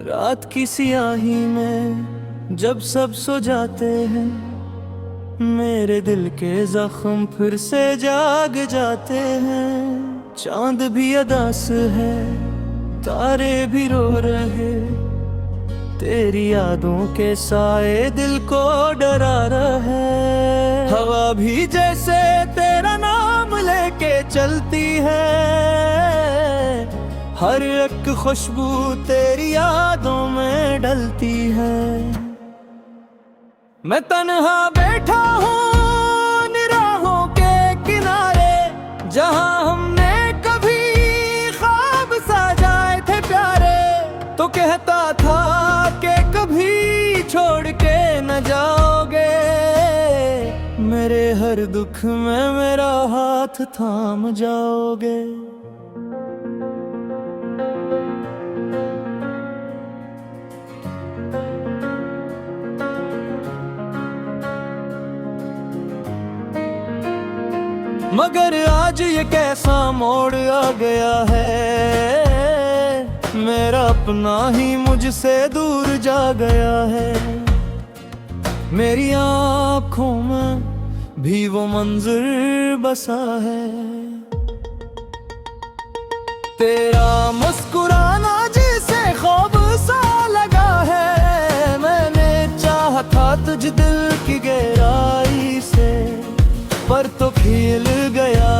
रात की सियाही में जब सब सो जाते हैं, मेरे दिल के जख्म फिर से जाग जाते हैं। चांद भी अदास है, तारे भी रो रहे, तेरी यादों के साए दिल को डरा रहे। हवा भी जैसे तेरा नाम लेके चलती है, हर एक खुशबू तेरी यादों में ढलती है। मैं तन्हा बैठा हूँ निराहों के किनारे, जहाँ हमने कभी ख्वाब सजाए थे प्यारे। तो कहता था कि कभी छोड़ के न जाओगे, मेरे हर दुख में मेरा हाथ थाम जाओगे। मगर आज ये कैसा मोड़ आ गया है, मेरा अपना ही मुझसे दूर जा गया है। मेरी आँखों में भी वो मंजर बसा है, तेरा मुस्कुराना जिसे ख्वाब सा लगा है। मैंने चाहा था तुझ दिल की गहराई से, पर तो खिल गया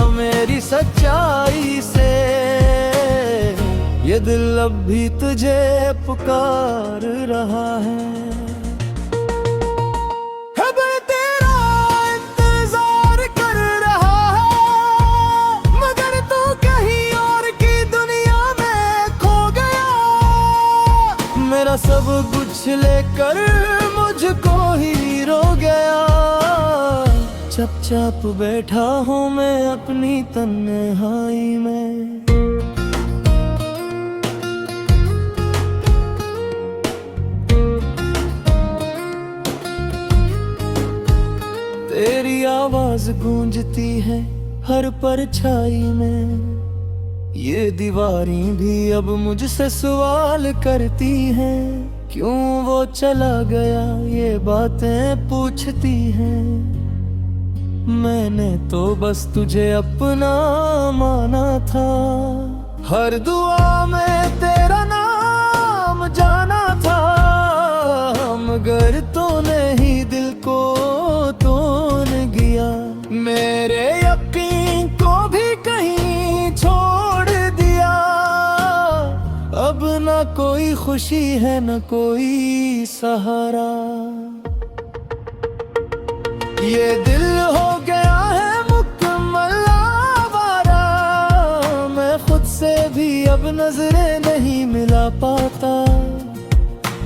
मेरी सच्चाई से। ये दिल अब भी तुझे पुकार रहा है। अब तेरा इंतजार कर रहा है, मगर तू कहीं और की दुनिया में खो गया। मेरा सब कुछ लेकर मुझको ही रो गया। चुपचाप बैठा हूँ मैं अपनी तन्हाई में। तेरी आवाज गूंजती है हर परछाई में। ये दीवारें भी अब मुझसे सवाल करती हैं, क्यों वो चला गया ये बातें पूछती हैं। मैंने तो बस तुझे अपना माना था, हर दुआ में तेरा नाम जाना था। मगर तूने ही दिल को तोड़ गया, मेरे यकीन को भी कहीं छोड़ दिया। अब ना कोई खुशी है न कोई सहारा, ये दिल हो गया है मुकम्मल आवारा। मैं खुद से भी अब नजरें नहीं मिला पाता,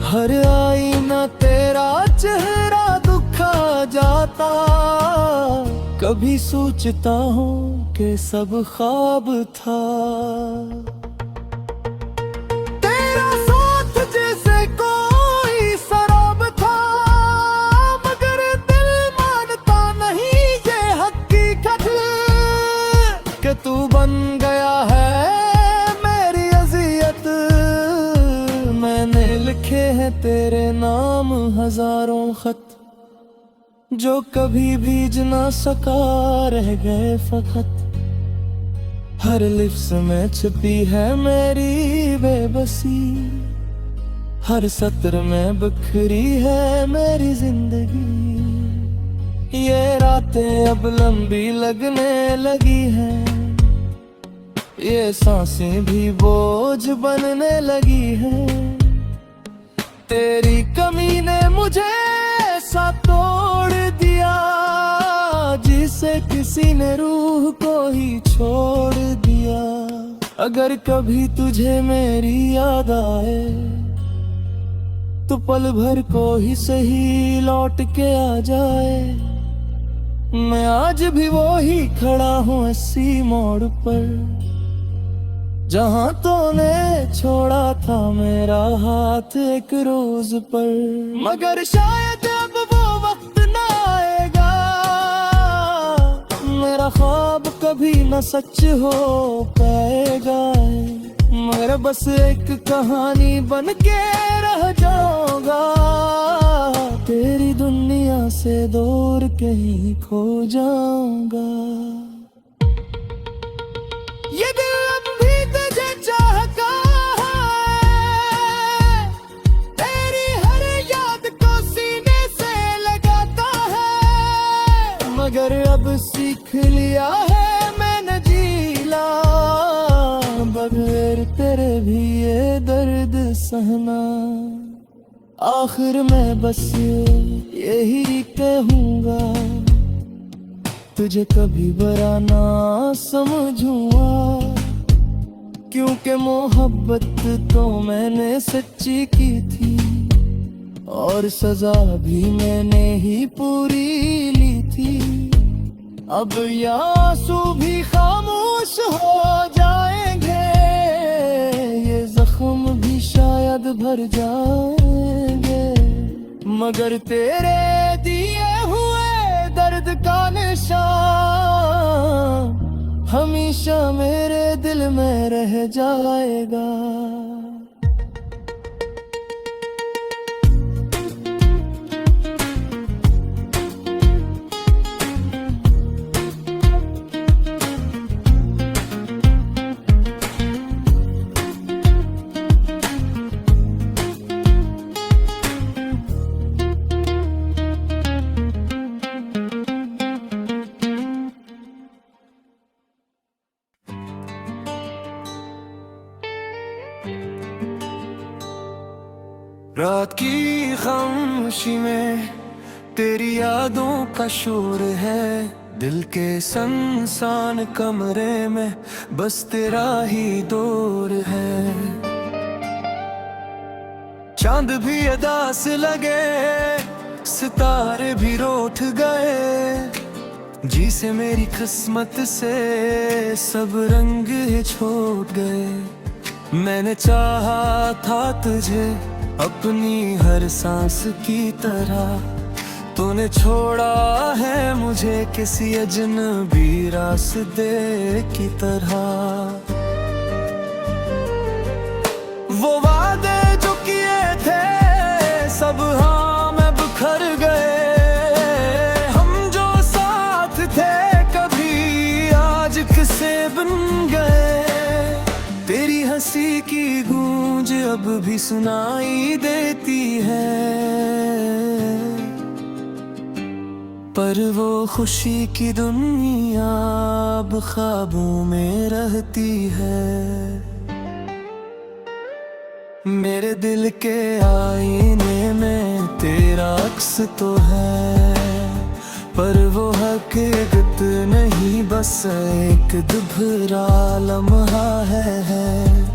हर आईना तेरा चेहरा दुखा जाता। कभी सोचता हूँ कि सब ख्वाब था, तेरा साथ जैसे कोई शराब था। मगर दिल मानता नहीं ये हकीकत, कि तू बन गया है मेरी अज़ियत। मैंने लिखे हैं तेरे नाम हजारों खत, जो कभी भीज ना सका रह गए फकत। हर लिफ्ज़ में छिपी है मेरी बेबसी, हर सत्र में बिखरी है मेरी जिंदगी। ये रातें अब लंबी लगने लगी हैं, ये सांसें भी बोझ बनने लगी हैं। तेरी कमी ने मुझे ऐसा तोड़ दिया, जिसे किसी ने रूह को ही छोड़ दिया। अगर कभी तुझे मेरी याद आए, तो पल भर को ही सही लौट के आ जाए। मैं आज भी वो ही खड़ा हूँ 80 मोड़ पर, जहाँ तूने छोड़ा था मेरा हाथ एक रोज पर। मगर शायद अब वो वक्त ना आएगा, मेरा ख्वाब कभी न सच हो पाएगा। मगर बस एक कहानी बन के रह जाऊंगा, तेरी दुनिया से दूर कहीं खो जाऊंगा। ये दिल अब भी तुझे चाहता है, तेरी हर याद को सीने से लगाता है, मगर अब सीख लिया है मैंने जीला, बगैर तेरे भी ये दर्द सहना। आखिर में बस यही कहूँगा, तुझे कभी बुरा ना समझूंगा, क्योंकि मोहब्बत तो मैंने सच्ची की थी, और सजा भी मैंने ही पूरी ली थी। अब ये आंसू भी खामोश हो जाएंगे, ये जख्म भी शायद भर जाएंगे, मगर तेरे दिए हुए दर्द का निशान हमेशा मेरे दिल में रह जाएगा। रात की खामोशी में तेरी यादों का शोर है, दिल के सुनसान कमरे में बस तेरा ही दौर है। चांद भी अदास लगे, सितारे भी रूठ गए, जी से मेरी किस्मत से सब रंग छोड़ गए। मैंने चाहा था तुझे अपनी हर सांस की तरह, तूने छोड़ा है मुझे किसी अजनबी रास्ते की तरह। वो वादे जो किए थे सब हाँ में बिखर गए, हम जो साथ थे कभी आज किसे बन गए। तेरी हंसी की गूंज अब भी सुनाई देती है, पर वो खुशी की दुनिया अब ख्वाबों में रहती है। मेरे दिल के आईने में तेरा अक्स तो है, पर वो हकीकत नहीं बस एक दुभरा लम्हा है।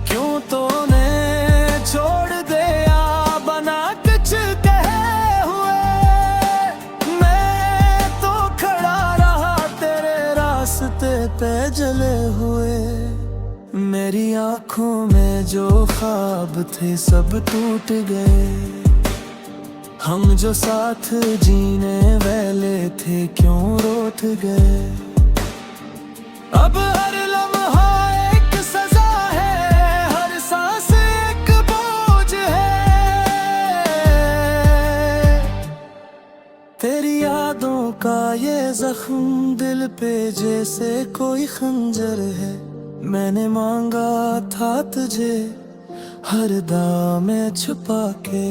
क्यों तूने छोड़ दिया बना कुछ कहे हुए, मैं तो खड़ा रहा तेरे रास्ते पे जले हुए। मेरी आंखों में जो ख्वाब थे सब टूट गए, हम जो साथ जीने वाले थे क्यों रूठ गए। अब हर लम्हा एक सजा है, हर सांस एक बोझ है। तेरी यादों का ये जख्म दिल पे जैसे कोई खंजर है, मैंने मांगा था तुझे हर दाम में छुपा के,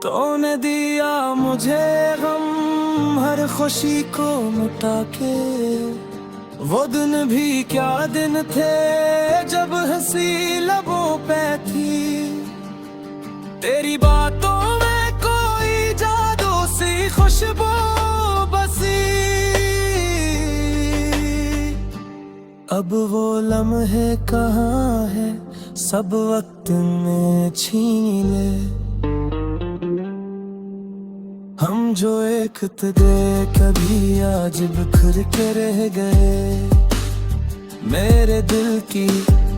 तूने दिया मुझे गम हर खुशी को मिटा के। वो दिन भी क्या दिन थे जब हंसी लबों पे थी, तेरी बातों में कोई जादू सी खुशबू बसी। अब वो लम्हे कहाँ है सब वक्त में छीन ले, हम जो एक थे कभी आज बिखर के रह गए। मेरे दिल की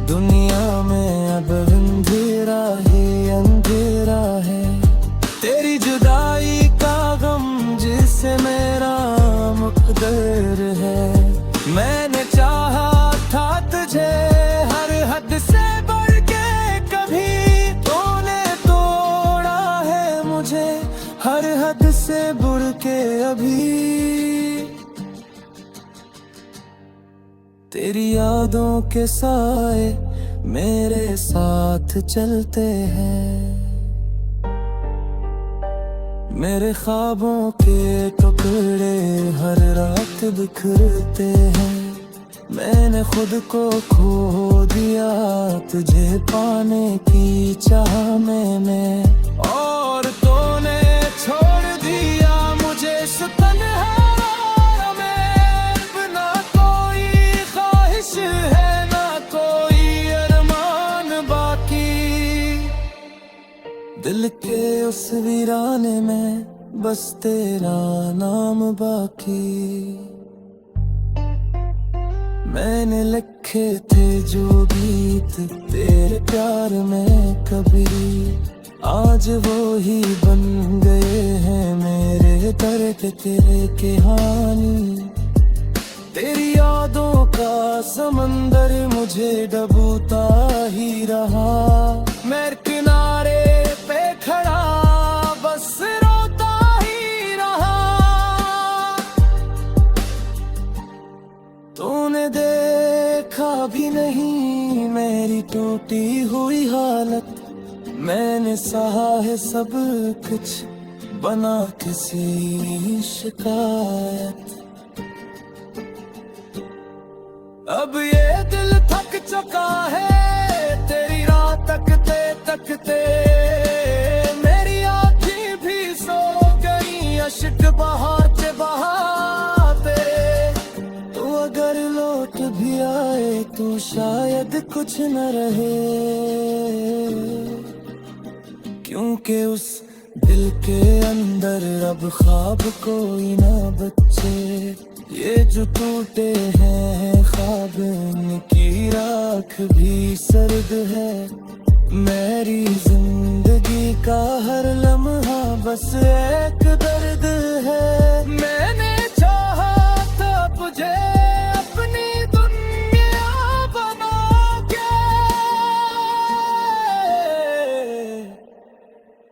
दुनिया में अब अंधेरा ही अंधेरा है, तेरी जुदाई का गम जिससे मेरा मुकद्दर है। मैंने चाहा था तुझे हर हद से बुड़ के अभी तेरी यादों के साए मेरे साथ चलते हैं। मेरे ख्वाबों के टुकड़े हर रात बिखरते हैं। मैंने खुद को खो दिया तुझे पाने की चाह में, और तूने छोड़ दिया मुझे तन्हाई में। ना कोई ख्वाहिश है ना कोई अरमान बाकी, दिल के उस वीराने में बस तेरा नाम बाकी। मैंने लिखे थे जो गीत तेरे प्यार में कभी, आज वो ही बन गए हैं मेरे दर्द तेरे कहानी। तेरी यादों का समंदर मुझे डूबता ही रहा। मैं किनारे पे खड़ा बस रोता ही रहा। तूने देखा भी नहीं मेरी टूटी हुई हालत। मैंने सहा है सब कुछ बना किसी शिकायत। अब ये दिल थक चुका है तेरी राह तकते तकते। मेरी आँखें भी सो गई अश्क बहाते बहाते। तू अगर लौट भी आए तो शायद कुछ न रहे, क्योंकि उस दिल के अंदर अब ख्वाब कोई ना बचे। ये जो टूटे हैं ख्वाब इनकी राख भी सर्द है। मेरी जिंदगी का हर लम्हा बस एक दर्द है। मैंने चाहा था तुझे अपनी दुनिया बना के,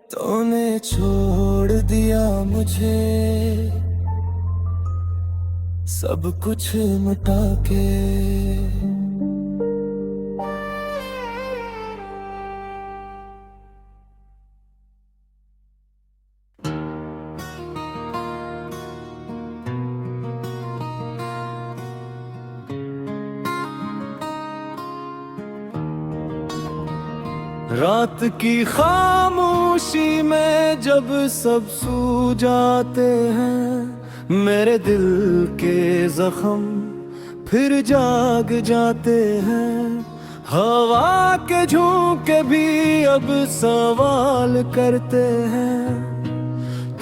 तूने छोड़ दिया मुझे सब कुछ मिटा के। रात की खामोशी में जब सब सो जाते हैं, मेरे दिल के जख्म फिर जाग जाते हैं। हवा के झोंके भी अब सवाल करते हैं,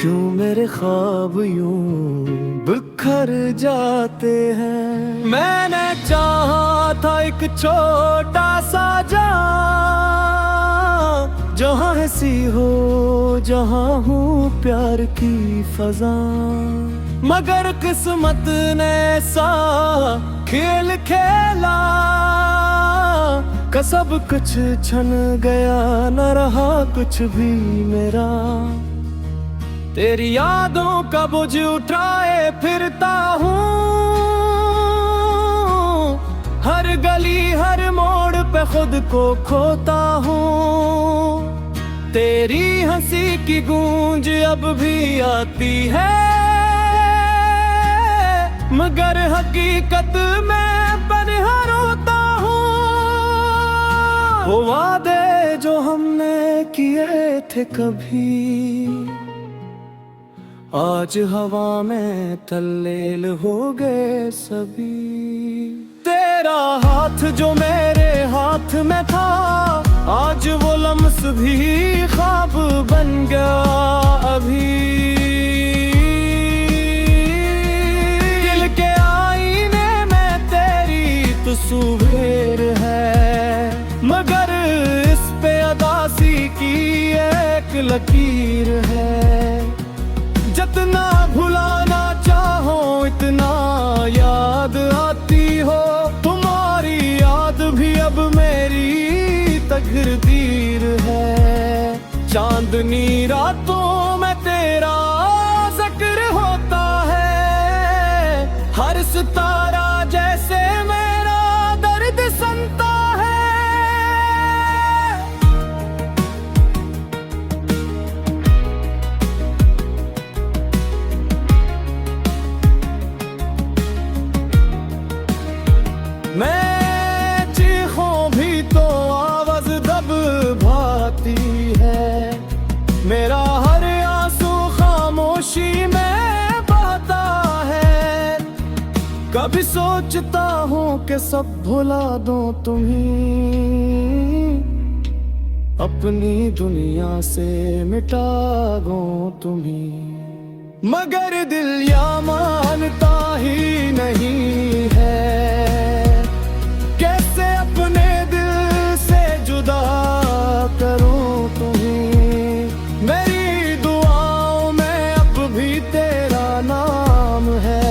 क्यों मेरे ख्वाब यूं बिखर जाते हैं। मैंने चाहा था एक छोटा सा जहाँ हंसी हो जहाँ हूँ प्यार की फजा। मगर किस्मत ने ऐसा खेल खेला कि सब कुछ छन गया, न रहा कुछ भी मेरा। तेरी यादों का बोझ उठाए फिरता हूँ, हर गली हर मोड़ पे खुद को खोता हूँ। तेरी हंसी की गूंज अब भी आती है, मगर हकीकत में पनहा रोता हूँ। वो वादे जो हमने किए थे कभी, आज हवा में तल्लील हो गए सभी। तेरा हाथ जो मेरे हाथ में था, आज वो लम्स भी ख्वाब बन गया अभी। दिल के आईने में तेरी तस्वीर है, मगर इस पे अदासी की एक लकीर है। जितना भुलाना चाहो इतना याद आती हो, तुम्हारी याद भी अब मेरी तकदीर है। चांदनी रातों में तेरा खुशी में बहता है। कभी सोचता हूँ कि सब भुला दो तुम्हें, अपनी दुनिया से मिटा दो तुम्हें, मगर दिल या मानता ही नहीं है। कैसे अपने दिल से जुदा करूं तुम्हें, मेरी दुआओं में अब भी तेरा नाम है,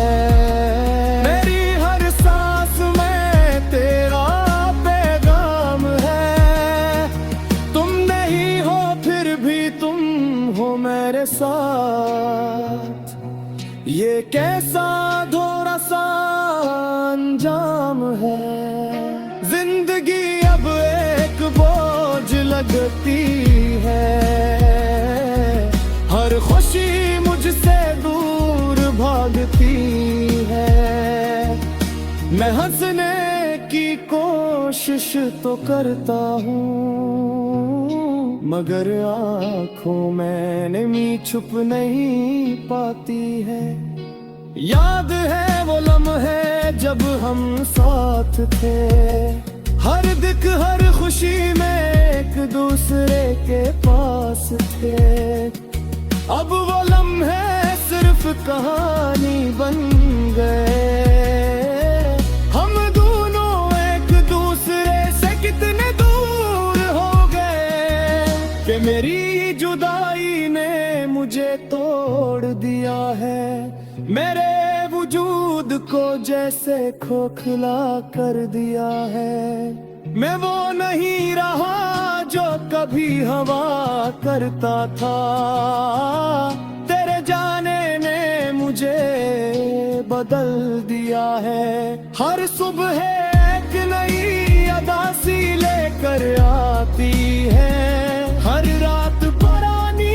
मेरी हर सांस में तेरा पैगाम है। तुम नहीं हो फिर भी तुम हो मेरे साथ, ये कैसा दोहरा सा अंजाम है। जिंदगी अब एक बोझ लगती है, हर खुशी मुझसे दूर भागती है। मैं हंसने की कोशिश तो करता हूँ, मगर आँखों में नमी छुप नहीं पाती है। याद है वो लम्हे जब हम साथ थे, हर दिक हर खुशी में एक दूसरे के पास थे। अब वो लम्हे सिर्फ कहानी बन गए, हम दोनों एक दूसरे से कितने दूर हो गए कि मेरी जुदाई ने मुझे तोड़ दिया है। मेरे वजूद को जैसे खोखला कर दिया है। मैं वो नहीं रहा जो कभी हवा करता था, तेरे जाने ने मुझे बदल दिया है। हर सुबह एक नई अदासी लेकर आती है, हर रात पुरानी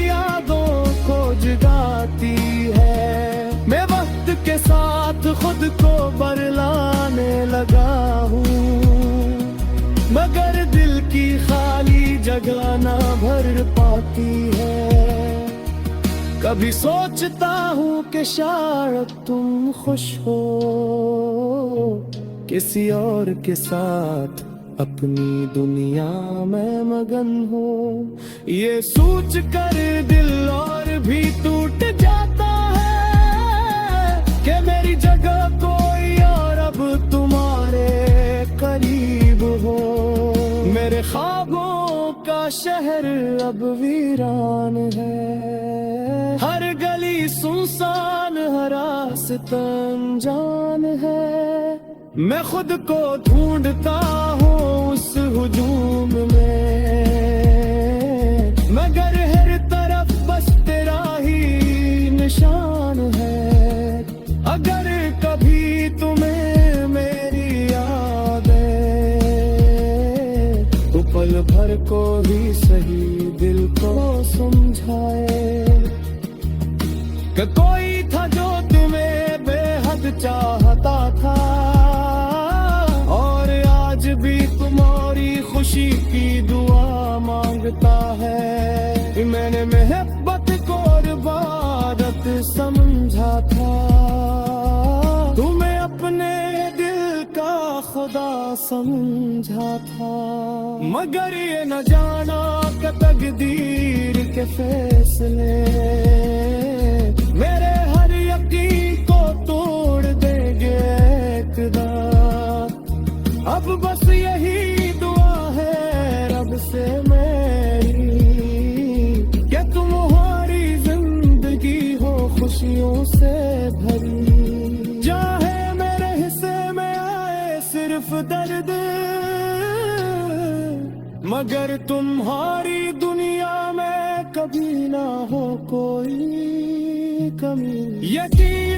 यादों को जगाती है। मैं वक्त के साथ खुद को बरलाने लगा हूँ, मगर दिल की खाली जगह ना भर पाती है। कभी सोचता हूँ कि शायद तुम खुश हो किसी और के साथ, अपनी दुनिया में मगन हो। ये सोच कर दिल और भी टूट जाता है कि मेरी जगह कोई और अब तुम्हारे करीब हो। मेरे ख्वाबों का शहर अब वीरान है, हर गली सुनसान हर रास्ता अनजान है। मैं खुद को ढूंढता हूँ उस हुजूम में, मगर हर तरफ बस तेरा ही निशान है। अगर कभी तुम्हें मेरी याद आए तो पल भर को ही सही दिल को समझाए कि कोई था जो तुम्हें बेहद चाहता था, और आज भी तुम्हारी खुशी की दुआ मांगता है। मैंने मोहब्बत को इबादत समझा था, तुम्हें अपने दिल का खुदा समझा था, मगर ये न जाना कि तकदीर के फैसले मेरे हर यकीन को तोड़ देंगे एकदम। अब बस यही दुआ है रब से मेरी कि तुम्हारी जिंदगी हो खुशियों से भरी। चाहे मेरे हिस्से में आए सिर्फ दर्द, मगर तुम्हारी दुनिया में कभी ना हो कोई कमी। यकीन